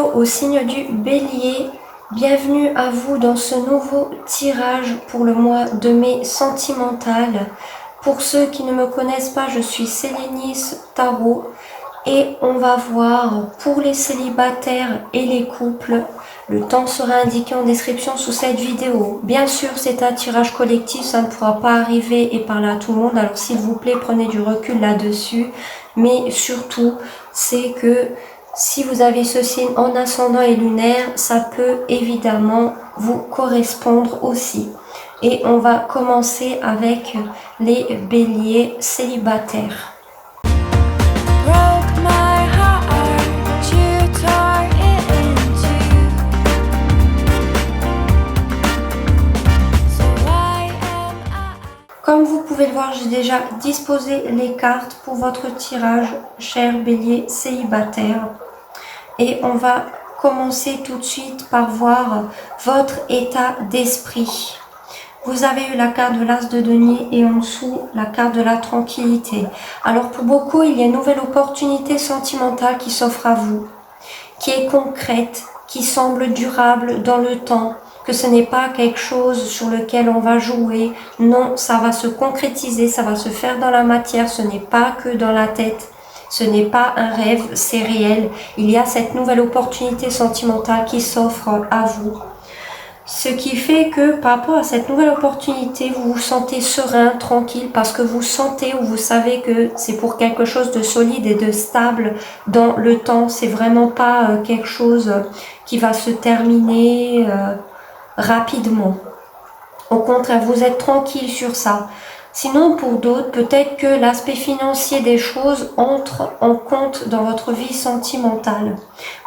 Hello au signe du Bélier, bienvenue à vous dans ce nouveau tirage pour le mois de mai sentimental. Pour ceux qui ne me connaissent pas, je suis Sélénis Tarot et on va voir pour les célibataires et les couples. Le temps sera indiqué en description sous cette vidéo. Bien sûr, c'est un tirage collectif, ça ne pourra pas arriver et parler à tout le monde. Alors s'il vous plaît, prenez du recul là-dessus. Mais surtout, c'est que si vous avez ce signe en ascendant et lunaire, ça peut évidemment vous correspondre aussi. Et on va commencer avec les béliers célibataires. Comme vous pouvez le voir, j'ai déjà disposé les cartes pour votre tirage, cher bélier célibataire. Et on va commencer tout de suite par voir votre état d'esprit. Vous avez eu la carte de l'As de denier et en dessous la carte de la tranquillité. Alors pour beaucoup, il y a une nouvelle opportunité sentimentale qui s'offre à vous, qui est concrète, qui semble durable dans le temps, que ce n'est pas quelque chose sur lequel on va jouer. Non, ça va se concrétiser, ça va se faire dans la matière, ce n'est pas que dans la tête. Ce n'est pas un rêve, c'est réel. Il y a cette nouvelle opportunité sentimentale qui s'offre à vous. Ce qui fait que par rapport à cette nouvelle opportunité, vous vous sentez serein, tranquille, parce que vous sentez ou vous savez que c'est pour quelque chose de solide et de stable dans le temps. C'est vraiment pas quelque chose qui va se terminer rapidement. Au contraire, vous êtes tranquille sur ça. Sinon, pour d'autres, peut-être que l'aspect financier des choses entre en compte dans votre vie sentimentale.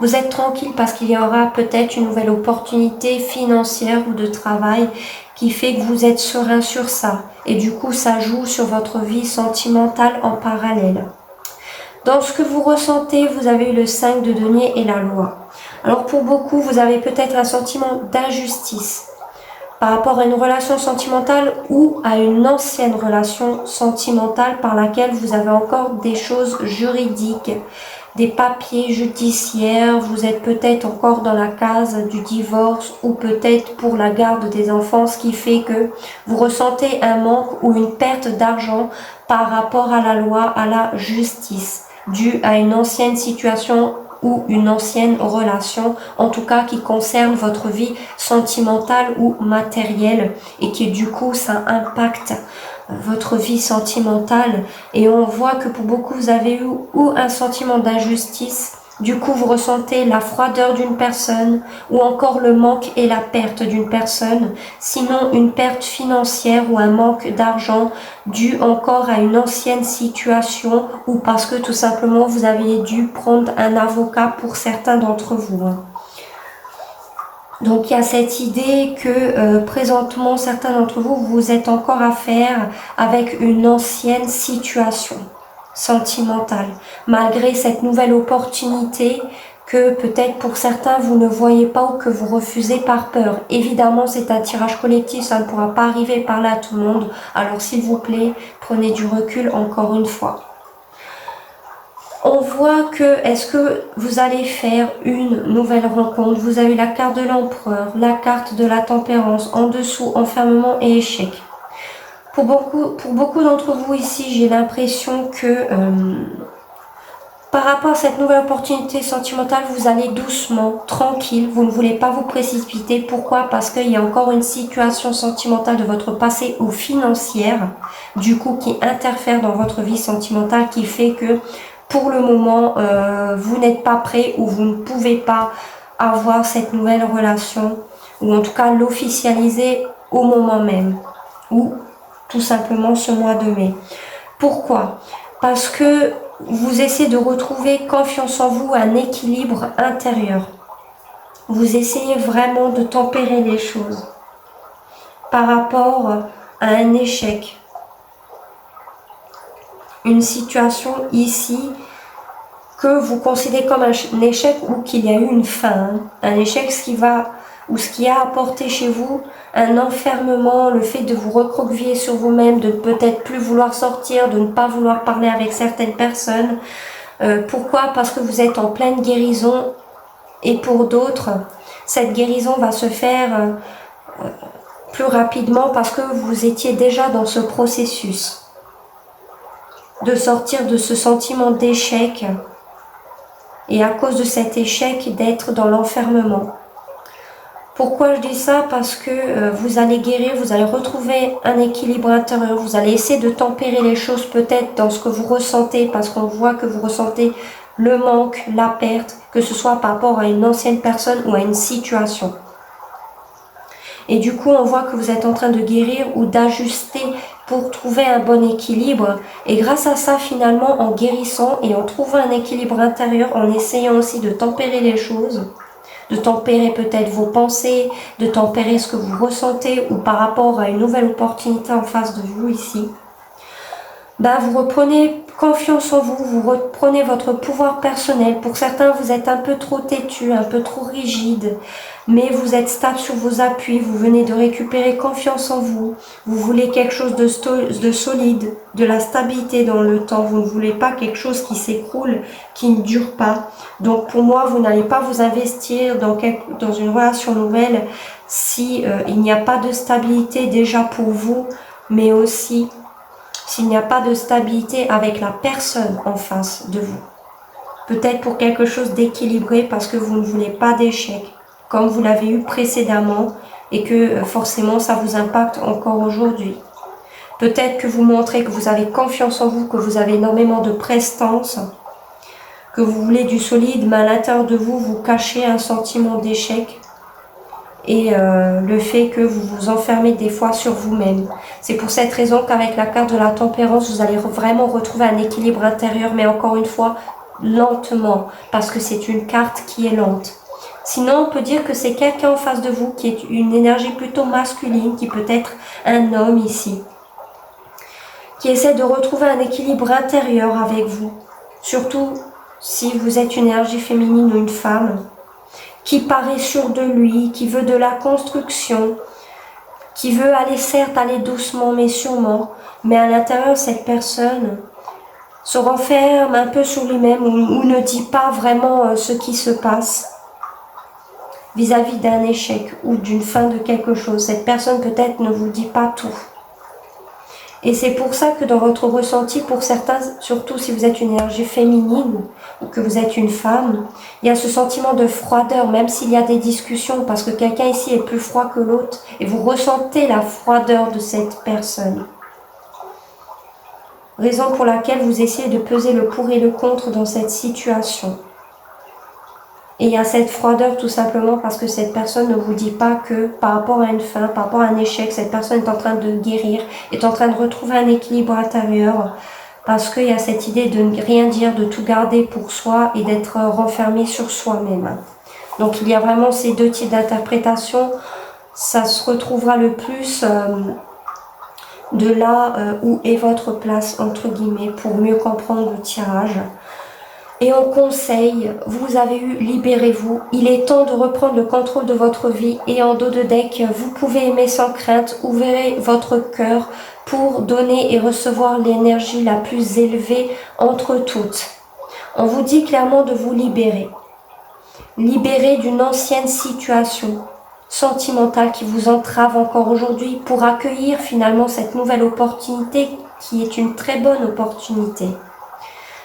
Vous êtes tranquille parce qu'il y aura peut-être une nouvelle opportunité financière ou de travail qui fait que vous êtes serein sur ça. Et du coup, ça joue sur votre vie sentimentale en parallèle. Dans ce que vous ressentez, vous avez eu le 5 de denier et la loi. Alors pour beaucoup, vous avez peut-être un sentiment d'injustice par rapport à une relation sentimentale ou à une ancienne relation sentimentale par laquelle vous avez encore des choses juridiques, des papiers judiciaires, vous êtes peut-être encore dans la case du divorce ou peut-être pour la garde des enfants, ce qui fait que vous ressentez un manque ou une perte d'argent par rapport à la loi, à la justice, dû à une ancienne situation ou une ancienne relation, en tout cas qui concerne votre vie sentimentale ou matérielle et qui du coup ça impacte votre vie sentimentale. Et on voit que pour beaucoup vous avez eu ou un sentiment d'injustice, du coup vous ressentez la froideur d'une personne ou encore le manque et la perte d'une personne, sinon une perte financière ou un manque d'argent dû encore à une ancienne situation ou parce que tout simplement vous aviez dû prendre un avocat pour certains d'entre vous. Donc il y a cette idée que présentement certains d'entre vous, vous êtes encore à faire avec une ancienne situation sentimentale, malgré cette nouvelle opportunité que peut-être pour certains vous ne voyez pas ou que vous refusez par peur. Évidemment c'est un tirage collectif, ça ne pourra pas arriver par là à tout le monde, alors s'il vous plaît prenez du recul encore une fois. On voit que, est-ce que vous allez faire une nouvelle rencontre? Vous avez la carte de l'empereur, la carte de la tempérance, en dessous, enfermement et échec. Pour beaucoup d'entre vous ici, j'ai l'impression que par rapport à cette nouvelle opportunité sentimentale, vous allez doucement, tranquille, vous ne voulez pas vous précipiter. Pourquoi? Parce qu'il y a encore une situation sentimentale de votre passé ou financière, du coup, qui interfère dans votre vie sentimentale, qui fait que pour le moment, vous n'êtes pas prêt ou vous ne pouvez pas avoir cette nouvelle relation ou en tout cas l'officialiser au moment même ou tout simplement ce mois de mai. Pourquoi? Parce que vous essayez de retrouver confiance en vous, un équilibre intérieur. Vous essayez vraiment de tempérer les choses par rapport à un échec. Une situation ici que vous considérez comme un échec ou qu'il y a eu une fin. Un échec, ce qui a apporté chez vous un enfermement, le fait de vous recroqueviller sur vous-même, de peut-être plus vouloir sortir, de ne pas vouloir parler avec certaines personnes. Pourquoi? Parce que vous êtes en pleine guérison Et pour d'autres, cette guérison va se faire plus rapidement parce que vous étiez déjà dans ce processus de sortir de ce sentiment d'échec et à cause de cet échec d'être dans l'enfermement. Pourquoi je dis ça? Parce que vous allez guérir, vous allez retrouver un équilibre intérieur, vous allez essayer de tempérer les choses peut-être dans ce que vous ressentez, parce qu'on voit que vous ressentez le manque, la perte, que ce soit par rapport à une ancienne personne ou à une situation. Et du coup, on voit que vous êtes en train de guérir ou d'ajuster pour trouver un bon équilibre. Et grâce à ça, finalement, en guérissant et en trouvant un équilibre intérieur, en essayant aussi de tempérer les choses, de tempérer peut-être vos pensées, de tempérer ce que vous ressentez ou par rapport à une nouvelle opportunité en face de vous ici, vous reprenez confiance en vous, vous reprenez votre pouvoir personnel. Pour certains, vous êtes un peu trop têtu, un peu trop rigide, mais vous êtes stable sur vos appuis, vous venez de récupérer confiance en vous, vous voulez quelque chose de solide, de la stabilité dans le temps, vous ne voulez pas quelque chose qui s'écroule, qui ne dure pas. Donc pour moi, vous n'allez pas vous investir dans une relation nouvelle si il n'y a pas de stabilité déjà pour vous, mais aussi s'il n'y a pas de stabilité avec la personne en face de vous. Peut-être pour quelque chose d'équilibré parce que vous ne voulez pas d'échec, comme vous l'avez eu précédemment et que forcément ça vous impacte encore aujourd'hui. Peut-être que vous montrez que vous avez confiance en vous, que vous avez énormément de prestance, que vous voulez du solide, mais à l'intérieur de vous, vous cachez un sentiment d'échec et le fait que vous vous enfermez des fois sur vous-même. C'est pour cette raison qu'avec la carte de la tempérance, vous allez vraiment retrouver un équilibre intérieur, mais encore une fois, lentement, parce que c'est une carte qui est lente. Sinon, on peut dire que c'est quelqu'un en face de vous qui est une énergie plutôt masculine, qui peut être un homme ici, qui essaie de retrouver un équilibre intérieur avec vous, surtout si vous êtes une énergie féminine ou une femme, qui paraît sûr de lui, qui veut de la construction, qui veut certes aller doucement mais sûrement, mais à l'intérieur cette personne se renferme un peu sur lui-même ou ne dit pas vraiment ce qui se passe vis-à-vis d'un échec ou d'une fin de quelque chose. Cette personne peut-être ne vous dit pas tout. Et c'est pour ça que dans votre ressenti, pour certains, surtout si vous êtes une énergie féminine ou que vous êtes une femme, il y a ce sentiment de froideur, même s'il y a des discussions, parce que quelqu'un ici est plus froid que l'autre, et vous ressentez la froideur de cette personne. Raison pour laquelle vous essayez de peser le pour et le contre dans cette situation. Et il y a cette froideur tout simplement parce que cette personne ne vous dit pas que par rapport à une fin, par rapport à un échec, cette personne est en train de guérir, est en train de retrouver un équilibre intérieur, parce qu'il y a cette idée de ne rien dire, de tout garder pour soi et d'être renfermé sur soi-même. Donc il y a vraiment ces deux types d'interprétation. Ça se retrouvera le plus de là où est votre place, entre guillemets, pour mieux comprendre le tirage. Et on conseille, vous avez eu, libérez-vous, il est temps de reprendre le contrôle de votre vie et en dos de deck, vous pouvez aimer sans crainte, ouvrez votre cœur pour donner et recevoir l'énergie la plus élevée entre toutes. On vous dit clairement de vous libérer. Libérer d'une ancienne situation sentimentale qui vous entrave encore aujourd'hui pour accueillir finalement cette nouvelle opportunité qui est une très bonne opportunité.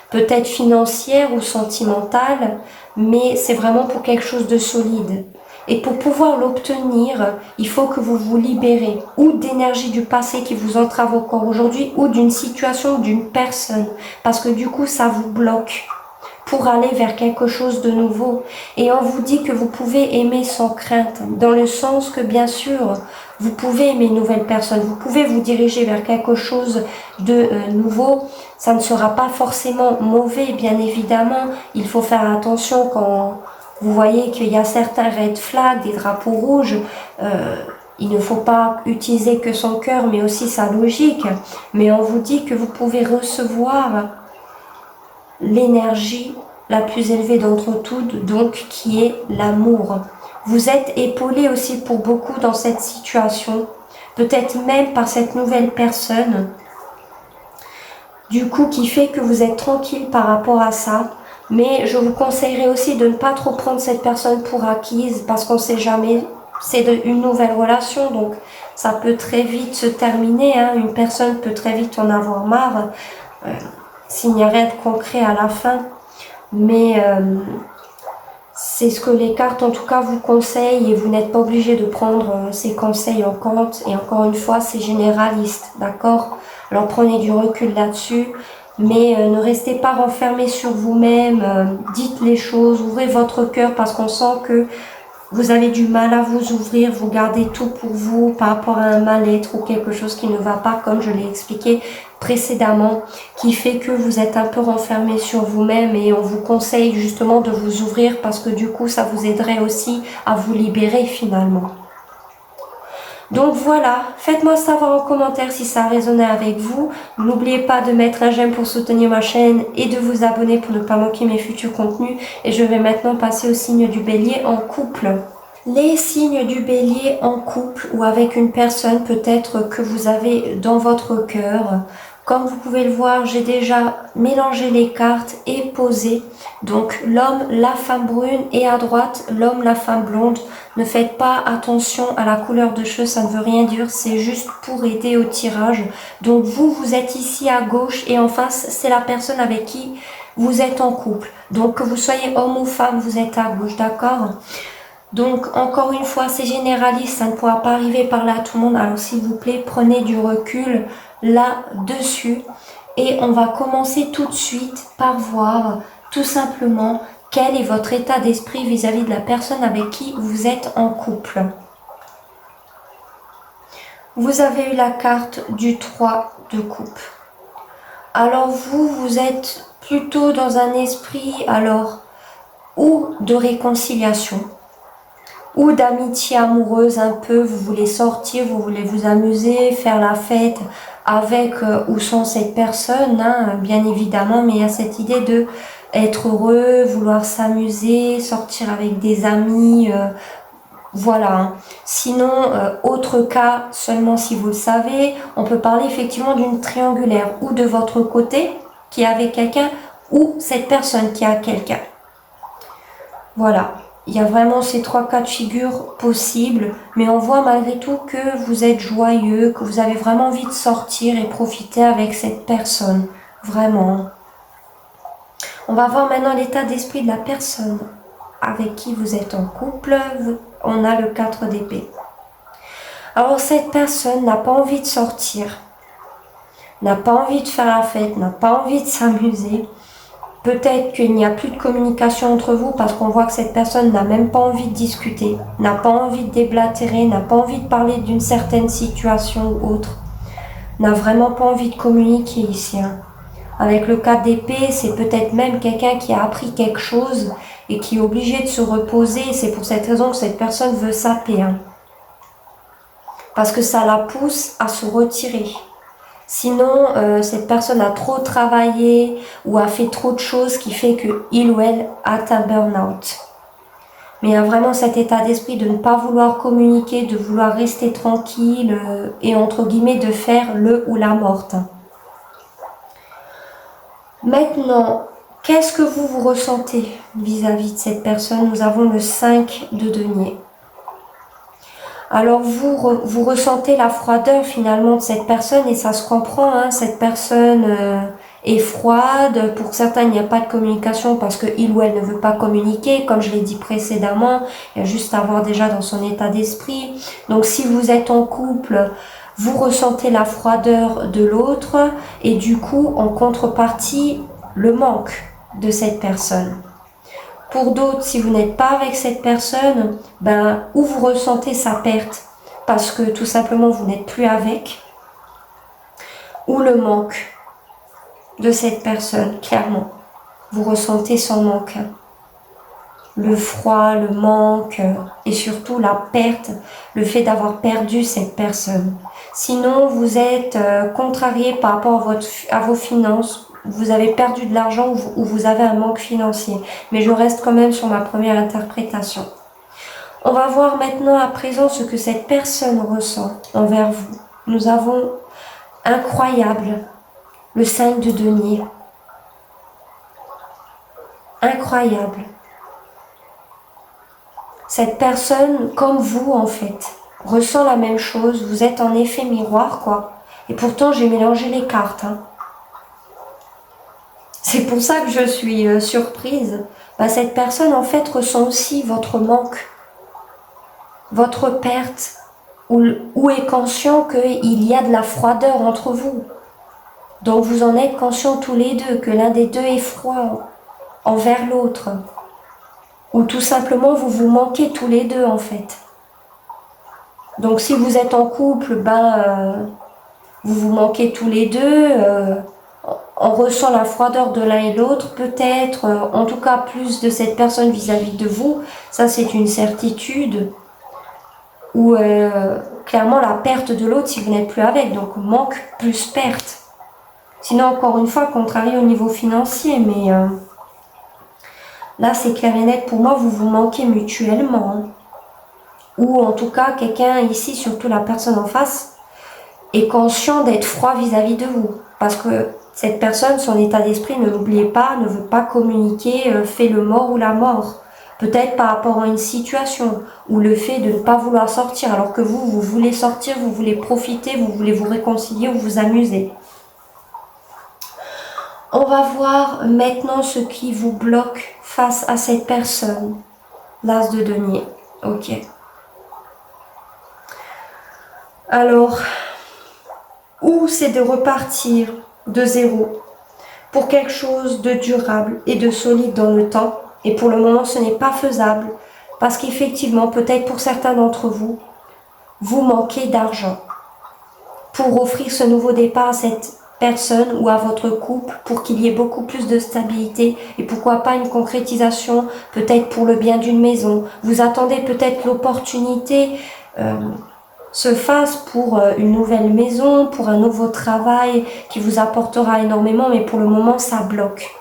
Peut-être financière ou sentimentale, mais c'est vraiment pour quelque chose de solide. Et pour pouvoir l'obtenir, il faut que vous vous libérez ou d'énergie du passé qui vous entrave encore aujourd'hui ou d'une situation ou d'une personne, parce que du coup ça vous bloque pour aller vers quelque chose de nouveau. Et on vous dit que vous pouvez aimer sans crainte, dans le sens que bien sûr, vous pouvez aimer une nouvelle personne, vous pouvez vous diriger vers quelque chose de nouveau. Ça ne sera pas forcément mauvais, bien évidemment. Il faut faire attention quand vous voyez qu'il y a certains red flags, des drapeaux rouges. Il ne faut pas utiliser que son cœur, mais aussi sa logique. Mais on vous dit que vous pouvez recevoir l'énergie la plus élevée d'entre toutes, donc qui est l'amour. Vous êtes épaulé aussi pour beaucoup dans cette situation, peut-être même par cette nouvelle personne, du coup qui fait que vous êtes tranquille par rapport à ça, Mais je vous conseillerais aussi de ne pas trop prendre cette personne pour acquise parce qu'on ne sait jamais, c'est une nouvelle relation, donc ça peut très vite se terminer, hein. Une personne peut très vite en avoir marre s'il n'y a rien de concret à la fin. Mais c'est ce que les cartes en tout cas vous conseillent et vous n'êtes pas obligé de prendre ces conseils en compte. Et encore une fois, c'est généraliste, d'accord? Alors prenez du recul là-dessus, mais ne restez pas renfermé sur vous-même, dites les choses, ouvrez votre cœur parce qu'on sent que vous avez du mal à vous ouvrir, vous gardez tout pour vous par rapport à un mal-être ou quelque chose qui ne va pas, comme je l'ai expliqué précédemment, qui fait que vous êtes un peu renfermé sur vous-même et on vous conseille justement de vous ouvrir parce que du coup, ça vous aiderait aussi à vous libérer finalement. Donc voilà, faites-moi savoir en commentaire si ça a résonné avec vous. N'oubliez pas de mettre un j'aime pour soutenir ma chaîne et de vous abonner pour ne pas manquer mes futurs contenus. Et je vais maintenant passer au signe du Bélier en couple. Les signes du Bélier en couple ou avec une personne peut-être que vous avez dans votre cœur. Comme vous pouvez le voir, j'ai déjà mélangé les cartes et posé. Donc l'homme, la femme brune et à droite, l'homme, la femme blonde. Ne faites pas attention à la couleur de cheveux, ça ne veut rien dire, c'est juste pour aider au tirage. Donc vous êtes ici à gauche et en face, c'est la personne avec qui vous êtes en couple. Donc que vous soyez homme ou femme, vous êtes à gauche, d'accord ? Donc, encore une fois, c'est généraliste, ça ne pourra pas arriver par là à tout le monde. Alors, s'il vous plaît, prenez du recul là-dessus. Et on va commencer tout de suite par voir tout simplement quel est votre état d'esprit vis-à-vis de la personne avec qui vous êtes en couple. Vous avez eu la carte du 3 de coupe. Alors, vous êtes plutôt dans un esprit, ou de réconciliation, ou d'amitié amoureuse un peu, vous voulez sortir, vous voulez vous amuser, faire la fête avec ou sans cette personne, hein, bien évidemment, mais il y a cette idée de être heureux, vouloir s'amuser, sortir avec des amis, voilà. Hein. Sinon, autre cas, seulement si vous le savez, on peut parler effectivement d'une triangulaire, ou de votre côté, qui est avec quelqu'un, ou cette personne qui a quelqu'un. Voilà. Il y a vraiment ces trois cas de figure possibles, mais on voit malgré tout que vous êtes joyeux, que vous avez vraiment envie de sortir et profiter avec cette personne. Vraiment. On va voir maintenant l'état d'esprit de la personne avec qui vous êtes en couple. On a le 4 d'épée. Alors cette personne n'a pas envie de sortir, n'a pas envie de faire la fête, n'a pas envie de s'amuser. Peut-être qu'il n'y a plus de communication entre vous parce qu'on voit que cette personne n'a même pas envie de discuter, n'a pas envie de déblatérer, n'a pas envie de parler d'une certaine situation ou autre, n'a vraiment pas envie de communiquer ici. Hein. Avec le 4 d'épée, c'est peut-être même quelqu'un qui a appris quelque chose et qui est obligé de se reposer. Et c'est pour cette raison que cette personne veut sa paix. Hein. Parce que ça la pousse à se retirer. Sinon, cette personne a trop travaillé ou a fait trop de choses qui fait qu'il ou elle a un burn-out. Mais il y a vraiment cet état d'esprit de ne pas vouloir communiquer, de vouloir rester tranquille et entre guillemets de faire le ou la morte. Maintenant, qu'est-ce que vous ressentez vis-à-vis de cette personne? Nous avons le 5 de denier. Alors vous ressentez la froideur finalement de cette personne et ça se comprend, hein, cette personne est froide, pour certains il n'y a pas de communication parce que il ou elle ne veut pas communiquer, comme je l'ai dit précédemment, il y a juste à voir déjà dans son état d'esprit. Donc si vous êtes en couple, vous ressentez la froideur de l'autre et du coup en contrepartie le manque de cette personne. Pour d'autres, si vous n'êtes pas avec cette personne, ou vous ressentez sa perte parce que tout simplement vous n'êtes plus avec, ou le manque de cette personne, clairement. Vous ressentez son manque. Le froid, le manque et surtout la perte, le fait d'avoir perdu cette personne. Sinon, vous êtes contrarié par rapport à vos finances. Vous avez perdu de l'argent ou vous avez un manque financier. Mais je reste quand même sur ma première interprétation. On va voir maintenant à présent ce que cette personne ressent envers vous. Nous avons incroyable, le 5 de denier. incroyable. Cette personne, comme vous en fait, ressent la même chose. Vous êtes en effet miroir, quoi. Et pourtant, j'ai mélangé les cartes. Hein. C'est pour ça que je suis surprise. Cette personne, en fait, ressent aussi votre manque, votre perte, ou est conscient qu'il y a de la froideur entre vous. Donc, vous en êtes conscients tous les deux, que l'un des deux est froid envers l'autre. Ou tout simplement, vous vous manquez tous les deux, en fait. Donc, si vous êtes en couple, vous vous manquez tous les deux. On ressent la froideur de l'un et l'autre, peut-être, en tout cas plus de cette personne vis-à-vis de vous, ça c'est une certitude, ou clairement la perte de l'autre si vous n'êtes plus avec, donc manque plus perte. Sinon encore une fois, contrarié au niveau financier, mais là c'est clair et net pour moi, vous vous manquez mutuellement, hein. Ou en tout cas quelqu'un ici, surtout la personne en face, est conscient d'être froid vis-à-vis de vous, parce que cette personne, son état d'esprit, ne l'oubliez pas, ne veut pas communiquer, fait le mort ou la mort. Peut-être par rapport à une situation, ou le fait de ne pas vouloir sortir, alors que vous voulez sortir, vous voulez profiter, vous voulez vous réconcilier ou vous amuser. On va voir maintenant ce qui vous bloque face à cette personne. L'As de denier. Ok. Alors, ou c'est de repartir de zéro pour quelque chose de durable et de solide dans le temps. Et pour le moment, ce n'est pas faisable parce qu'effectivement, peut-être pour certains d'entre vous, vous manquez d'argent pour offrir ce nouveau départ à cette personne ou à votre couple pour qu'il y ait beaucoup plus de stabilité et pourquoi pas une concrétisation, peut-être pour le bien d'une maison. Vous attendez peut-être l'opportunité se fasse pour une nouvelle maison, pour un nouveau travail qui vous apportera énormément, mais pour le moment, ça bloque.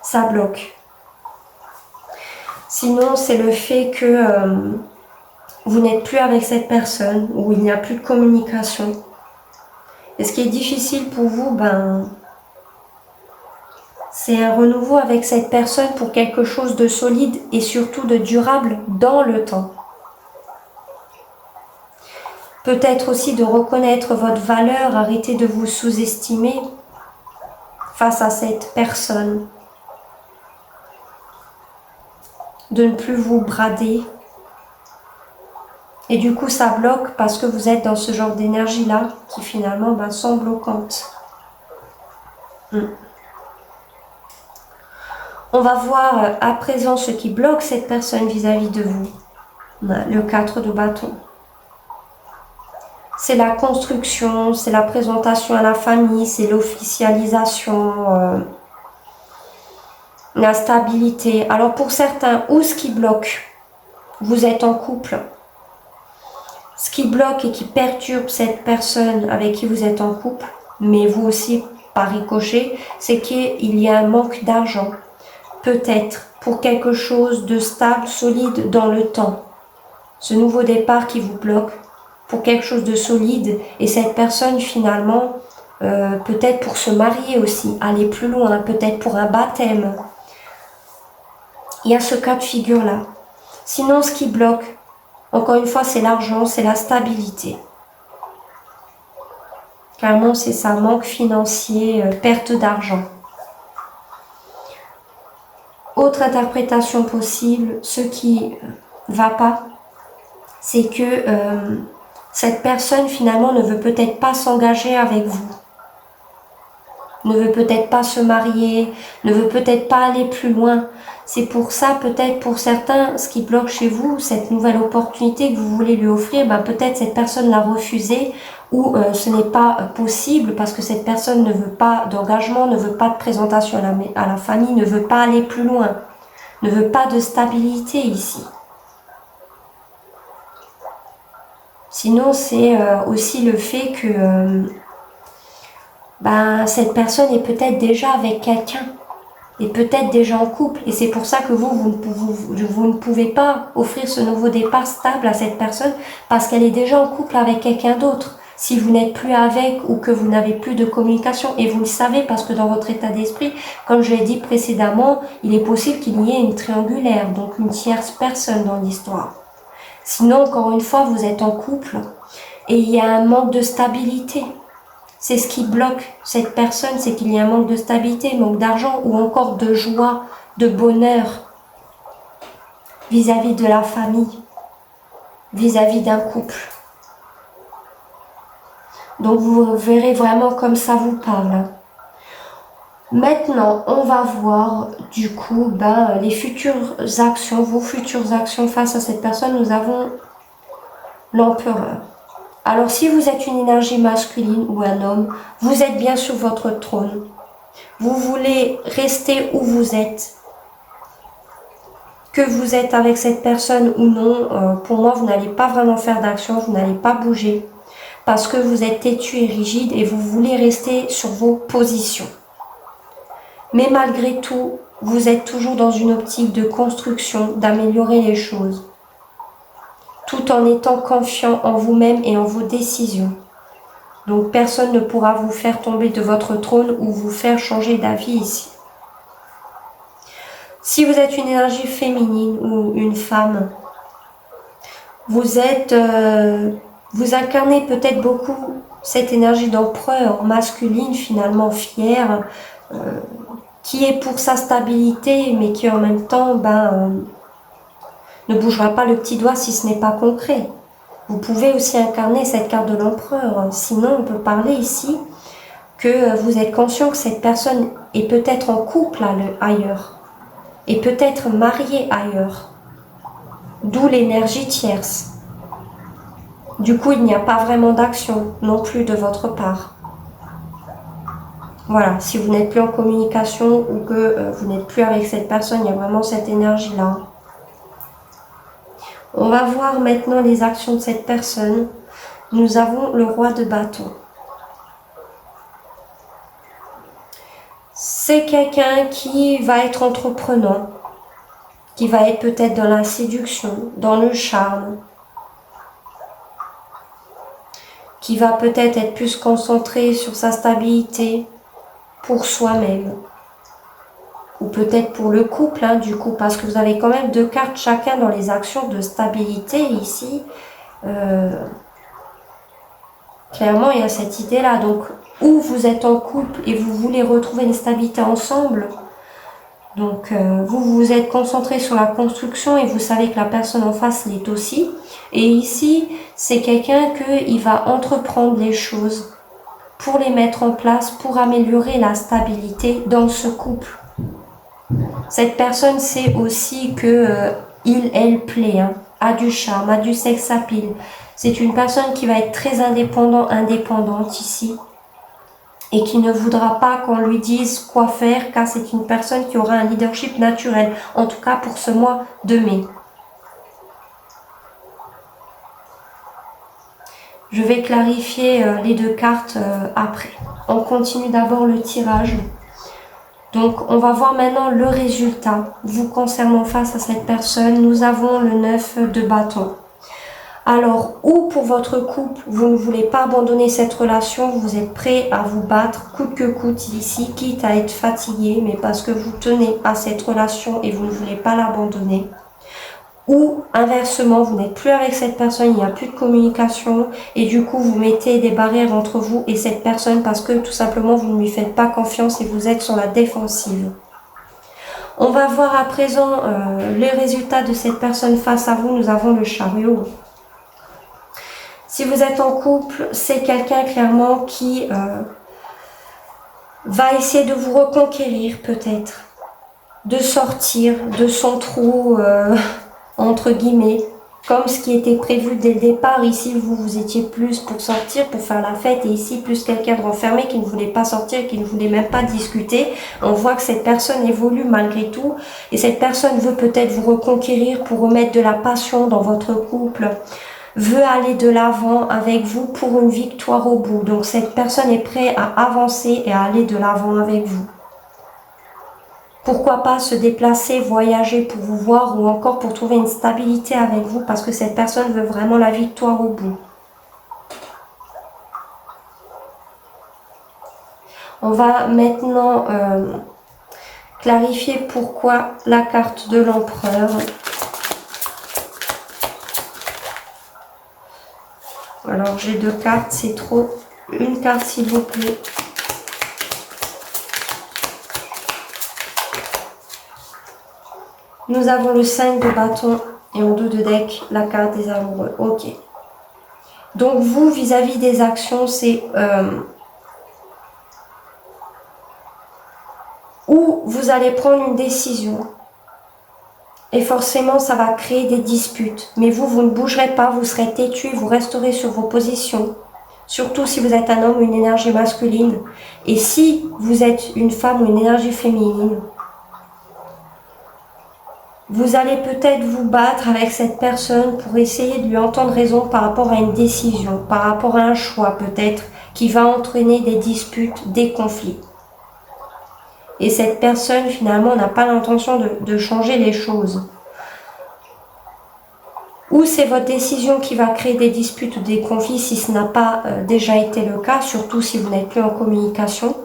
Ça bloque. Sinon, c'est le fait que vous n'êtes plus avec cette personne, ou il n'y a plus de communication. Et ce qui est difficile pour vous, c'est un renouveau avec cette personne pour quelque chose de solide et surtout de durable dans le temps. Peut-être aussi de reconnaître votre valeur, arrêter de vous sous-estimer face à cette personne. De ne plus vous brader. Et du coup, ça bloque parce que vous êtes dans ce genre d'énergie-là qui finalement sont bloquantes. On va voir à présent ce qui bloque cette personne vis-à-vis de vous. Le 4 de bâton. C'est la construction, c'est la présentation à la famille, c'est l'officialisation, la stabilité. Alors pour certains, où ce qui bloque? Vous êtes en couple. Ce qui bloque et qui perturbe cette personne avec qui vous êtes en couple, mais vous aussi par ricochet, c'est qu'il y a un manque d'argent. Peut-être pour quelque chose de stable, solide dans le temps. Ce nouveau départ qui vous bloque. Pour quelque chose de solide et cette personne finalement peut-être pour se marier aussi, aller plus loin, peut-être pour un baptême. Il y a ce cas de figure là. Sinon ce qui bloque, encore une fois c'est l'argent, c'est la stabilité. Clairement c'est ça, manque financier, perte d'argent. Autre interprétation possible, ce qui va pas, c'est que cette personne finalement ne veut peut-être pas s'engager avec vous, ne veut peut-être pas se marier, ne veut peut-être pas aller plus loin. C'est pour ça peut-être pour certains, ce qui bloque chez vous, cette nouvelle opportunité que vous voulez lui offrir, peut-être cette personne l'a refusée ou ce n'est pas possible parce que cette personne ne veut pas d'engagement, ne veut pas de présentation à la famille, ne veut pas aller plus loin, ne veut pas de stabilité ici. Sinon, c'est aussi le fait que cette personne est peut-être déjà avec quelqu'un, est peut-être déjà en couple. Et c'est pour ça que vous ne pouvez pas offrir ce nouveau départ stable à cette personne parce qu'elle est déjà en couple avec quelqu'un d'autre. si vous n'êtes plus avec ou que vous n'avez plus de communication. Et vous le savez parce que dans votre état d'esprit, comme je l'ai dit précédemment, il est possible qu'il y ait une triangulaire, donc une tierce personne dans l'histoire. Sinon, encore une fois, vous êtes en couple et il y a un manque de stabilité. C'est ce qui bloque cette personne, c'est qu'il y a un manque de stabilité, manque d'argent ou encore de joie, de bonheur vis-à-vis de la famille, vis-à-vis d'un couple. Donc vous verrez vraiment comme ça vous parle. Maintenant, on va voir du coup les futures actions, vos futures actions face à cette personne. Nous avons l'empereur. Alors si vous êtes une énergie masculine ou un homme, vous êtes bien sur votre trône. Vous voulez rester où vous êtes. Que vous êtes avec cette personne ou non, pour moi, vous n'allez pas vraiment faire d'action, vous n'allez pas bouger. Parce que vous êtes têtu et rigide et vous voulez rester sur vos positions. Mais malgré tout, vous êtes toujours dans une optique de construction, d'améliorer les choses. Tout en étant confiant en vous-même et en vos décisions. Donc personne ne pourra vous faire tomber de votre trône ou vous faire changer d'avis ici. Si vous êtes une énergie féminine ou une femme, vous incarnez peut-être beaucoup cette énergie d'empereur masculine finalement fière, qui est pour sa stabilité mais qui en même temps ne bougera pas le petit doigt si ce n'est pas concret. Vous pouvez aussi incarner cette carte de l'empereur. Sinon, on peut parler ici que vous êtes conscient que cette personne est peut-être en couple ailleurs et peut-être mariée ailleurs. D'où l'énergie tierce. Du coup, il n'y a pas vraiment d'action non plus de votre part. Voilà, si vous n'êtes plus en communication ou que vous n'êtes plus avec cette personne, il y a vraiment cette énergie-là. On va voir maintenant les actions de cette personne. Nous avons le roi de bâton. C'est quelqu'un qui va être entreprenant, qui va être peut-être dans la séduction, dans le charme, qui va peut-être être plus concentré sur sa stabilité pour soi-même. Ou peut-être pour le couple, du coup, parce que vous avez quand même 2 cartes chacun dans les actions de stabilité ici. Clairement, il y a cette idée-là. Donc, ou vous êtes en couple et vous voulez retrouver une stabilité ensemble. Donc, vous vous êtes concentré sur la construction et vous savez que la personne en face l'est aussi. Et ici, c'est quelqu'un qui va entreprendre les choses pour les mettre en place, pour améliorer la stabilité dans ce couple. Cette personne sait aussi que elle plaît, a du charme, a du sex appeal. C'est une personne qui va être très indépendante ici et qui ne voudra pas qu'on lui dise quoi faire car c'est une personne qui aura un leadership naturel, en tout cas pour ce mois de mai. Je vais clarifier les 2 cartes après. On continue d'abord le tirage. Donc, on va voir maintenant le résultat vous concernant face à cette personne. Nous avons le 9 de bâton. Alors, ou pour votre couple, vous ne voulez pas abandonner cette relation, vous êtes prêt à vous battre coûte que coûte ici, quitte à être fatigué, mais parce que vous tenez à cette relation et vous ne voulez pas l'abandonner. Ou inversement, vous n'êtes plus avec cette personne, il n'y a plus de communication et du coup vous mettez des barrières entre vous et cette personne parce que tout simplement vous ne lui faites pas confiance et vous êtes sur la défensive. On va voir à présent les résultats de cette personne face à vous. Nous avons le chariot. Si vous êtes en couple, c'est quelqu'un clairement qui va essayer de vous reconquérir peut-être, de sortir de son trou entre guillemets, comme ce qui était prévu dès le départ. Ici, vous étiez plus pour sortir, pour faire la fête, et ici, plus quelqu'un de renfermé qui ne voulait pas sortir, qui ne voulait même pas discuter. On voit que cette personne évolue malgré tout, et cette personne veut peut-être vous reconquérir pour remettre de la passion dans votre couple, veut aller de l'avant avec vous pour une victoire au bout. Donc, cette personne est prête à avancer et à aller de l'avant avec vous. Pourquoi pas se déplacer, voyager pour vous voir ou encore pour trouver une stabilité avec vous parce que cette personne veut vraiment la victoire au bout. On va maintenant clarifier pourquoi la carte de l'empereur. Alors j'ai 2 cartes, c'est trop. Une carte s'il vous plaît. Nous avons le 5 de bâton et en dos de deck, la carte des amoureux. Ok. Donc vous, vis-à-vis des actions, c'est où vous allez prendre une décision. Et forcément, ça va créer des disputes. Mais vous ne bougerez pas, vous serez têtu, vous resterez sur vos positions. Surtout si vous êtes un homme ou une énergie masculine. Et si vous êtes une femme ou une énergie féminine, vous allez peut-être vous battre avec cette personne pour essayer de lui entendre raison par rapport à une décision, par rapport à un choix peut-être, qui va entraîner des disputes, des conflits. Et cette personne finalement n'a pas l'intention de changer les choses. Ou c'est votre décision qui va créer des disputes ou des conflits si ce n'a pas déjà été le cas, surtout si vous n'êtes plus en communication.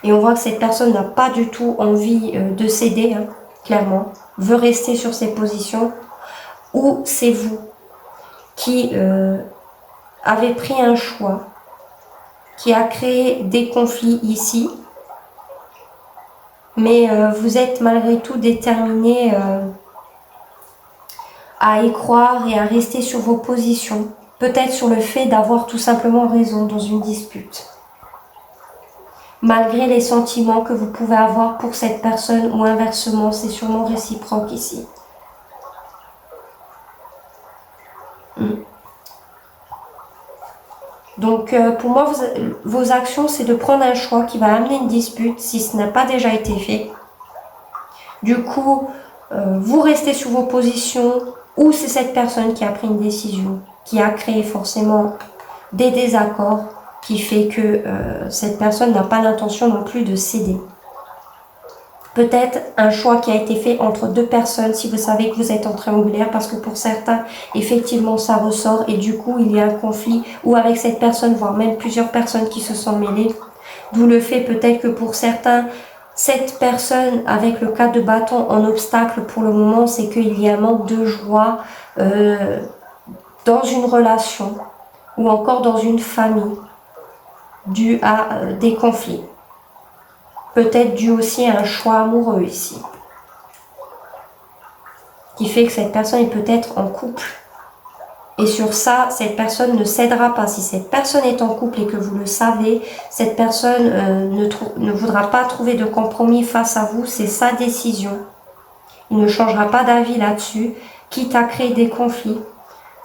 Et on voit que cette personne n'a pas du tout envie de céder, hein, clairement, veut rester sur ses positions. Ou c'est vous qui avez pris un choix qui a créé des conflits ici, mais vous êtes malgré tout déterminé à y croire et à rester sur vos positions, peut-être sur le fait d'avoir tout simplement raison dans une dispute. Malgré les sentiments que vous pouvez avoir pour cette personne ou inversement, c'est sûrement réciproque ici. Donc pour moi, vos actions, c'est de prendre un choix qui va amener une dispute si ce n'a pas déjà été fait. Du coup, vous restez sur vos positions ou c'est cette personne qui a pris une décision, qui a créé forcément des désaccords, qui fait que cette personne n'a pas l'intention non plus de céder. Peut-être un choix qui a été fait entre 2 personnes si vous savez que vous êtes en triangulaire, parce que pour certains, effectivement, ça ressort et du coup, il y a un conflit ou avec cette personne, voire même plusieurs personnes qui se sont mêlées. D'où le fait peut-être que pour certains, cette personne avec le 4 de bâton en obstacle pour le moment, c'est qu'il y a un manque de joie dans une relation ou encore dans une famille dû à des conflits. Peut-être dû aussi à un choix amoureux ici, qui fait que cette personne est peut-être en couple. Et sur ça, cette personne ne cédera pas. Si cette personne est en couple et que vous le savez, cette personne ne voudra pas trouver de compromis face à vous. C'est sa décision. Il ne changera pas d'avis là-dessus, quitte à créer des conflits.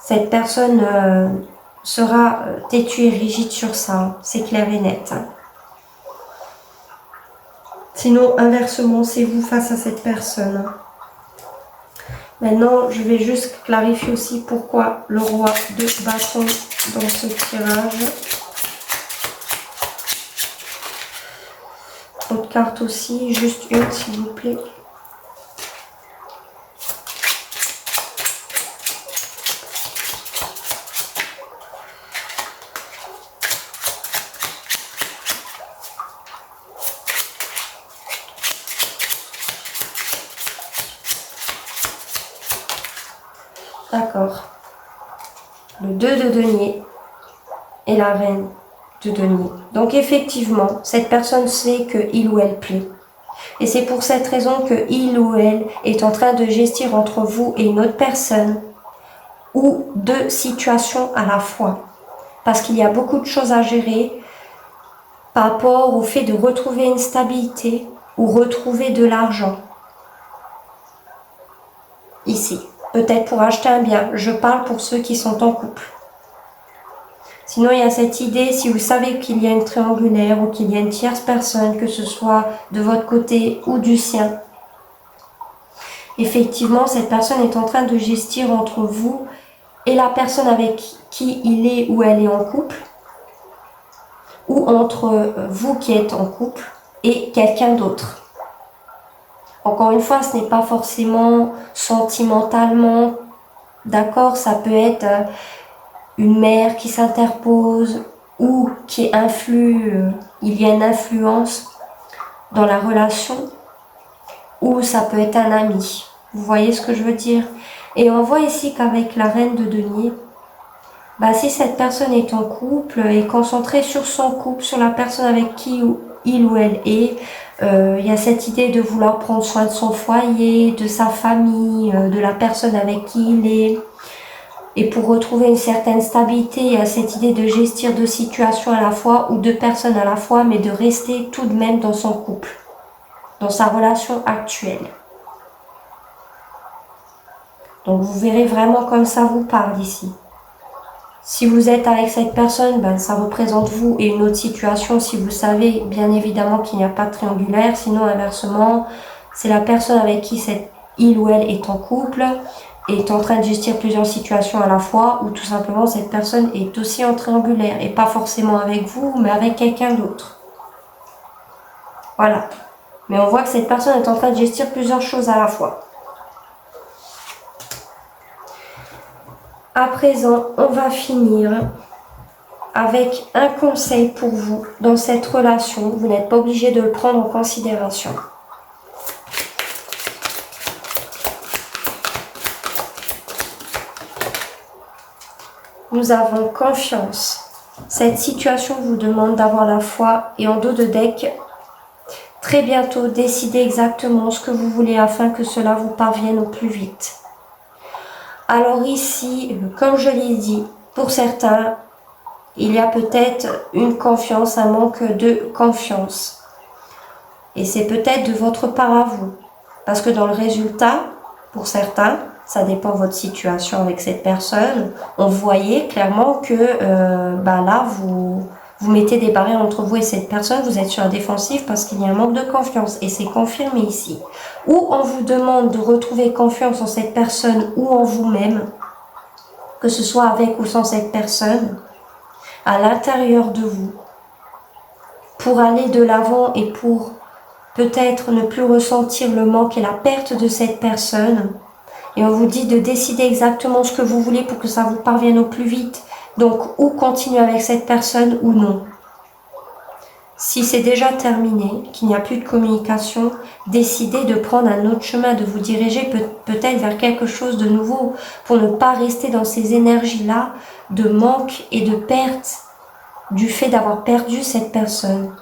Cette personne sera têtue et rigide sur ça. C'est clair et net. Sinon, inversement, c'est vous face à cette personne. Maintenant, je vais juste clarifier aussi pourquoi le roi de bâton dans ce tirage. Autre carte aussi, juste une s'il vous plaît. D'accord. Le 2 de denier et la reine de denier. Donc effectivement, cette personne sait que il ou elle plaît. Et c'est pour cette raison que il ou elle est en train de gestir entre vous et une autre personne ou 2 situations à la fois. Parce qu'il y a beaucoup de choses à gérer par rapport au fait de retrouver une stabilité ou retrouver de l'argent. Ici. Peut-être pour acheter un bien. Je parle pour ceux qui sont en couple. Sinon, il y a cette idée, si vous savez qu'il y a une triangulaire ou qu'il y a une tierce personne, que ce soit de votre côté ou du sien, effectivement, cette personne est en train de gestir entre vous et la personne avec qui il est ou elle est en couple, ou entre vous qui êtes en couple et quelqu'un d'autre. Encore une fois, ce n'est pas forcément sentimentalement, d'accord, ça peut être une mère qui s'interpose ou qui influe il y a une influence dans la relation, ou ça peut être un ami. Vous voyez ce que je veux dire? Et on voit ici qu'avec la reine de denier, bah, si cette personne est en couple, est concentrée sur son couple, sur la personne avec qui il ou elle est, il y a cette idée de vouloir prendre soin de son foyer, de sa famille, de la personne avec qui il est. Et pour retrouver une certaine stabilité, il y a cette idée de gestion de situations à la fois ou de personnes à la fois, mais de rester tout de même dans son couple, dans sa relation actuelle. Donc vous verrez vraiment comme ça vous parle ici. Si vous êtes avec cette personne, ben, ça représente vous et une autre situation. Si vous savez bien évidemment qu'il n'y a pas de triangulaire, sinon inversement, c'est la personne avec qui il ou elle est en couple, est en train de gestir plusieurs situations à la fois, ou tout simplement cette personne est aussi en triangulaire, et pas forcément avec vous, mais avec quelqu'un d'autre. Voilà. Mais on voit que cette personne est en train de gestir plusieurs choses à la fois. À présent, on va finir avec un conseil pour vous dans cette relation. Vous n'êtes pas obligé de le prendre en considération. Nous avons confiance. Cette situation vous demande d'avoir la foi et en dos de deck, très bientôt, décidez exactement ce que vous voulez afin que cela vous parvienne au plus vite. Alors ici, comme je l'ai dit, pour certains, il y a peut-être une confiance, un manque de confiance. Et c'est peut-être de votre part à vous. Parce que dans le résultat, pour certains, ça dépend de votre situation avec cette personne, on voyait clairement que là, vous mettez des barrières entre vous et cette personne, vous êtes sur la défensive parce qu'il y a un manque de confiance. Et c'est confirmé ici. Ou on vous demande de retrouver confiance en cette personne ou en vous-même, que ce soit avec ou sans cette personne, à l'intérieur de vous, pour aller de l'avant et pour peut-être ne plus ressentir le manque et la perte de cette personne. Et on vous dit de décider exactement ce que vous voulez pour que ça vous parvienne au plus vite. Donc, ou continuer avec cette personne ou non. Si c'est déjà terminé, qu'il n'y a plus de communication, décidez de prendre un autre chemin, de vous diriger peut-être vers quelque chose de nouveau pour ne pas rester dans ces énergies-là de manque et de perte du fait d'avoir perdu cette personne.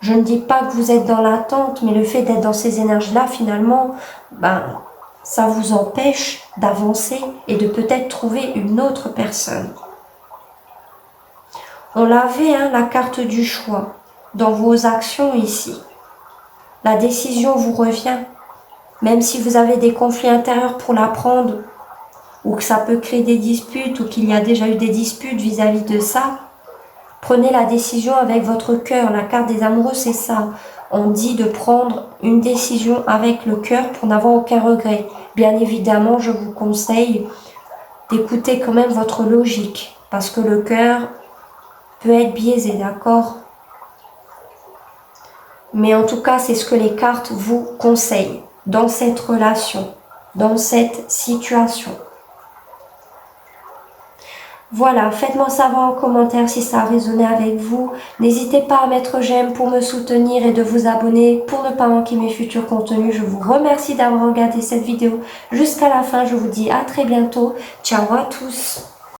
Je ne dis pas que vous êtes dans l'attente, mais le fait d'être dans ces énergies-là, finalement, ça vous empêche d'avancer et de peut-être trouver une autre personne. On l'avait, la carte du choix, dans vos actions ici. La décision vous revient, même si vous avez des conflits intérieurs pour la prendre, ou que ça peut créer des disputes, ou qu'il y a déjà eu des disputes vis-à-vis de ça. Prenez la décision avec votre cœur. La carte des amoureux, c'est ça. On dit de prendre une décision avec le cœur pour n'avoir aucun regret. Bien évidemment, je vous conseille d'écouter quand même votre logique, parce que le cœur peut être biaisé, d'accord? Mais en tout cas, c'est ce que les cartes vous conseillent dans cette relation, dans cette situation. Voilà, faites-moi savoir en commentaire si ça a résonné avec vous. N'hésitez pas à mettre j'aime pour me soutenir et de vous abonner pour ne pas manquer mes futurs contenus. Je vous remercie d'avoir regardé cette vidéo jusqu'à la fin. Je vous dis à très bientôt. Ciao à tous.